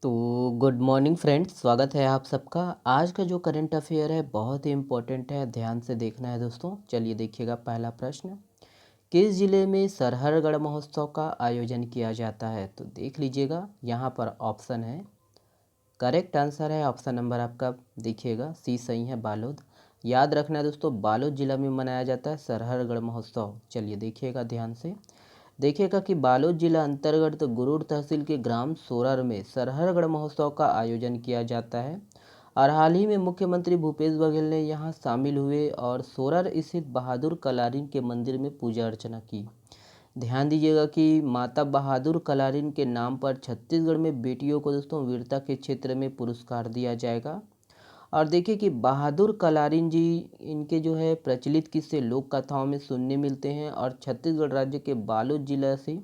तो good morning friends, स्वागत है आप सबका। आज का जो करंट अफेयर है बहुत ही इम्पोर्टेंट है, ध्यान से देखना है दोस्तों। चलिए देखिएगा पहला प्रश्न, किस जिले में सरहरगढ़ महोत्सव का आयोजन किया जाता है? तो देख लीजिएगा, यहाँ पर ऑप्शन है। करेक्ट आंसर है ऑप्शन नंबर आपका, देखिएगा सी सही है, बालोद। याद रखना है दोस्तों, बालोद जिला में मनाया जाता है सरहरगढ़ महोत्सव। चलिए देखिएगा ध्यान से, देखिएगा कि बालोद जिला अंतर्गत गुरूर तहसील के ग्राम सोरर में सरहरगढ़ महोत्सव का आयोजन किया जाता है। और हाल ही में मुख्यमंत्री भूपेश बघेल ने यहां शामिल हुए और सोरर स्थित बहादुर कलारिन के मंदिर में पूजा अर्चना की। ध्यान दीजिएगा कि माता बहादुर कलारिन के नाम पर छत्तीसगढ़ में बेटियों को दोस्तों वीरता के क्षेत्र में पुरस्कार दिया जाएगा। और देखिए कि बहादुर कलारिन जी, इनके जो है प्रचलित किस्से लोक कथाओं में सुनने मिलते हैं। और छत्तीसगढ़ राज्य के बालोद जिला से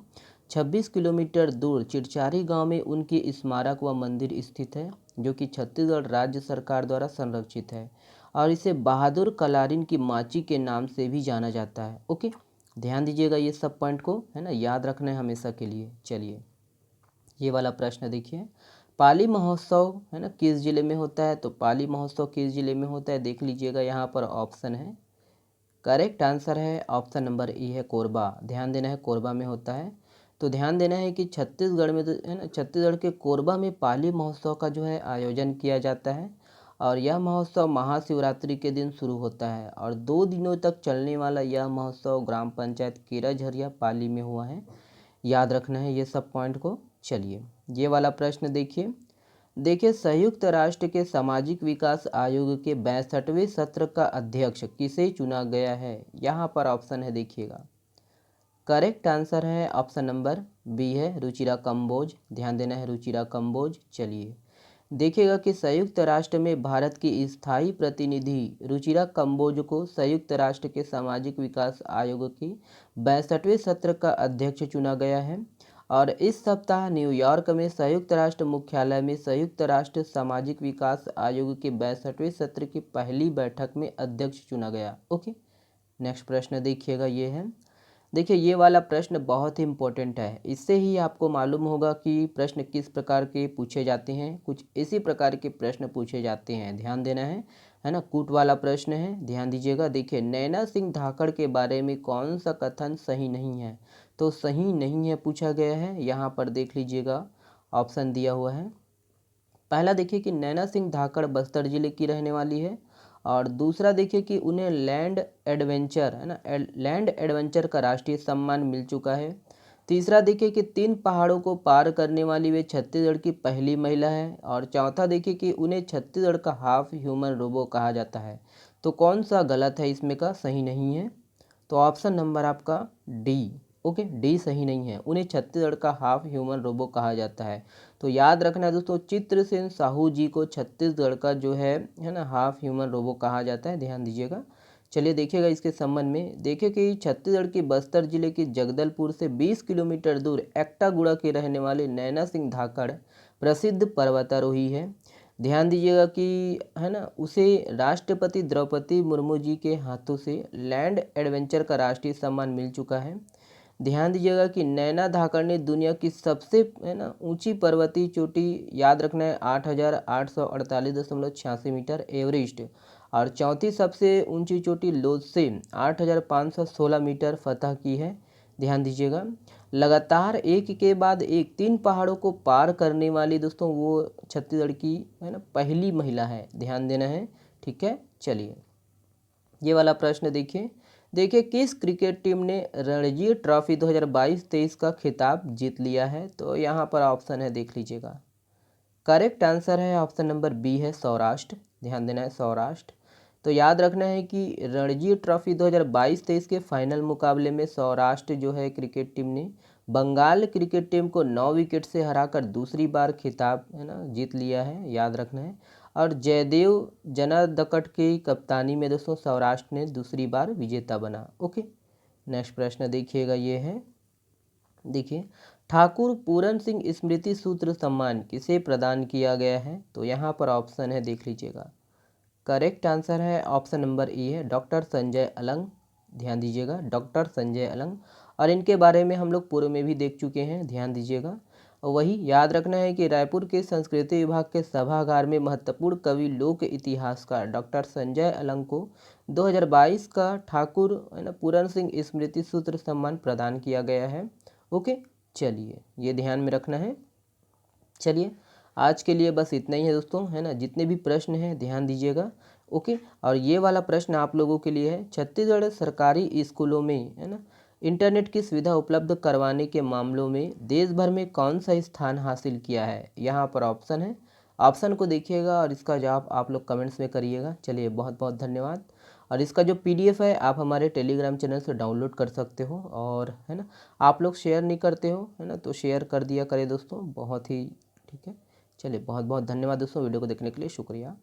26 किलोमीटर दूर चिरचारी गांव में उनकी स्मारक व मंदिर स्थित है, जो कि छत्तीसगढ़ राज्य सरकार द्वारा संरक्षित है। और इसे बहादुर कलारिन की माची के नाम से भी जाना जाता है। ओके, ध्यान दीजिएगा ये सब पॉइंट को, है ना, याद रखना है हमेशा के लिए। चलिए ये वाला प्रश्न देखिए, पाली महोत्सव है ना किस जिले में होता है? तो पाली महोत्सव किस जिले में होता है, देख लीजिएगा, यहाँ पर ऑप्शन है। करेक्ट आंसर है ऑप्शन नंबर ई है, कोरबा। ध्यान देना है, कोरबा में होता है। तो ध्यान देना है कि छत्तीसगढ़ में है ना, छत्तीसगढ़ के कोरबा में पाली महोत्सव का जो है आयोजन किया जाता है। और यह महोत्सव महाशिवरात्रि के दिन शुरू होता है और 2 दिनों तक चलने वाला यह महोत्सव ग्राम पंचायत केराझरिया पाली में हुआ है। याद रखना है ये सब पॉइंट को। चलिए ये वाला प्रश्न देखिए, देखिए संयुक्त राष्ट्र के सामाजिक विकास आयोग के 62वें सत्र का अध्यक्ष किसे चुना गया है? यहाँ पर ऑप्शन है, देखिएगा। करेक्ट आंसर है ऑप्शन नंबर बी है, रुचिरा कंबोज। ध्यान देना है, रुचिरा कंबोज। चलिए देखिएगा कि संयुक्त राष्ट्र में भारत की स्थायी प्रतिनिधि रुचिरा कंबोज को संयुक्त राष्ट्र के सामाजिक विकास आयोग की 62वें सत्र का अध्यक्ष चुना गया है। और इस सप्ताह न्यूयॉर्क में संयुक्त राष्ट्र मुख्यालय में संयुक्त राष्ट्र सामाजिक विकास आयोग के 62वें सत्र की पहली बैठक में अध्यक्ष चुना गया। ओके, नेक्स्ट प्रश्न देखिएगा, ये है। देखिए ये वाला प्रश्न बहुत ही इम्पोर्टेंट है, इससे ही आपको मालूम होगा कि प्रश्न किस प्रकार के पूछे जाते हैं। कुछ इसी प्रकार के प्रश्न पूछे जाते हैं, ध्यान देना है ना। कूट वाला प्रश्न है, ध्यान दीजिएगा। देखिए नैना सिंह धाकड़ के बारे में कौन सा कथन सही नहीं है? तो सही नहीं है पूछा गया है, यहाँ पर देख लीजिएगा ऑप्शन दिया हुआ है। पहला देखिए कि नैना सिंह धाकड़ बस्तर जिले की रहने वाली है। और दूसरा देखिए कि उन्हें लैंड एडवेंचर, है ना, लैंड एडवेंचर का राष्ट्रीय सम्मान मिल चुका है। तीसरा देखिए कि 3 पहाड़ों को पार करने वाली वे छत्तीसगढ़ की पहली महिला है। और चौथा देखिए कि उन्हें छत्तीसगढ़ का हाफ ह्यूमन रोबो कहा जाता है। तो कौन सा गलत है इसमें का, सही नहीं है? तो ऑप्शन नंबर आपका डी। ओके, डी सही नहीं है, उन्हें छत्तीसगढ़ का हाफ ह्यूमन रोबो कहा जाता है। तो याद रखना है दोस्तों, चित्रसेन साहू जी को छत्तीसगढ़ का जो है ना, हाफ ह्यूमन रोबो कहा जाता है, ध्यान दीजिएगा। चलिए देखिएगा इसके संबंध में, देखिए कि छत्तीसगढ़ के बस्तर जिले के जगदलपुर से 20 किलोमीटर दूर एक्टागुड़ा के रहने वाले नैना सिंह धाकड़ प्रसिद्ध पर्वतारोही है। ध्यान दीजिएगा कि, है ना, उसे राष्ट्रपति द्रौपदी मुर्मू जी के हाथों से लैंड एडवेंचर का राष्ट्रीय सम्मान मिल चुका है। ध्यान दीजिएगा कि नैना धाकड़ ने दुनिया की सबसे, है ना, ऊंची पर्वतीय चोटी, याद रखना है, 8,848.86 मीटर एवरेस्ट। और चौथी सबसे ऊंची चोटी लोत्से 8,516 मीटर फतह की है। ध्यान दीजिएगा, लगातार एक के बाद एक 3 पहाड़ों को पार करने वाली दोस्तों वो छत्तीसगढ़ की, है ना, पहली महिला है, ध्यान देना है। ठीक है, चलिए ये वाला प्रश्न देखिए, देखिए किस क्रिकेट टीम ने रणजी ट्रॉफी 2022-23 का खिताब जीत लिया है? तो यहाँ पर ऑप्शन है, देख लीजिएगा। करेक्ट आंसर है ऑप्शन नंबर बी है, सौराष्ट्र। ध्यान देना है, सौराष्ट्र। तो याद रखना है कि रणजी ट्रॉफी 2022-23 के फाइनल मुकाबले में सौराष्ट्र जो है क्रिकेट टीम ने बंगाल क्रिकेट टीम को 9 विकेट से हराकर दूसरी बार खिताब, है ना, जीत लिया है, याद रखना है। और जयदेव जनादकट की कप्तानी में दोस्तों सौराष्ट्र ने दूसरी बार विजेता बना। ओके, नेक्स्ट प्रश्न देखिएगा, ये है। देखिए ठाकुर पूरन सिंह स्मृति सूत्र सम्मान किसे प्रदान किया गया है? तो यहाँ पर ऑप्शन है, देख लीजिएगा। करेक्ट आंसर है ऑप्शन नंबर ई है, डॉक्टर संजय अलंग। ध्यान दीजिएगा, डॉक्टर संजय अलंग। और इनके बारे में हम लोग पूर्व में भी देख चुके हैं, ध्यान दीजिएगा। और वही याद रखना है कि रायपुर के संस्कृति विभाग के सभागार में महत्वपूर्ण कवि लोक इतिहासकार डॉक्टर संजय अलंग को 2022 का ठाकुर है ना पूरन सिंह स्मृति सूत्र सम्मान प्रदान किया गया है। ओके, चलिए ये ध्यान में रखना है। चलिए आज के लिए बस इतना ही है दोस्तों, है ना। जितने भी प्रश्न हैं ध्यान दीजिएगा। ओके, और ये वाला प्रश्न आप लोगों के लिए है, छत्तीसगढ़ सरकारी स्कूलों में है ना इंटरनेट की सुविधा उपलब्ध करवाने के मामलों में देश भर में कौन सा स्थान हासिल किया है। यहाँ पर ऑप्शन है, ऑप्शन को देखिएगा और इसका जवाब आप लोग कमेंट्स में करिएगा। चलिए बहुत बहुत धन्यवाद। और इसका जो पीडीएफ है आप हमारे टेलीग्राम चैनल से डाउनलोड कर सकते हो, और है ना आप लोग शेयर नहीं करते हो है ना, तो शेयर कर दिया करें दोस्तों, बहुत ही ठीक है। चलिए बहुत बहुत धन्यवाद दोस्तों, वीडियो को देखने के लिए शुक्रिया।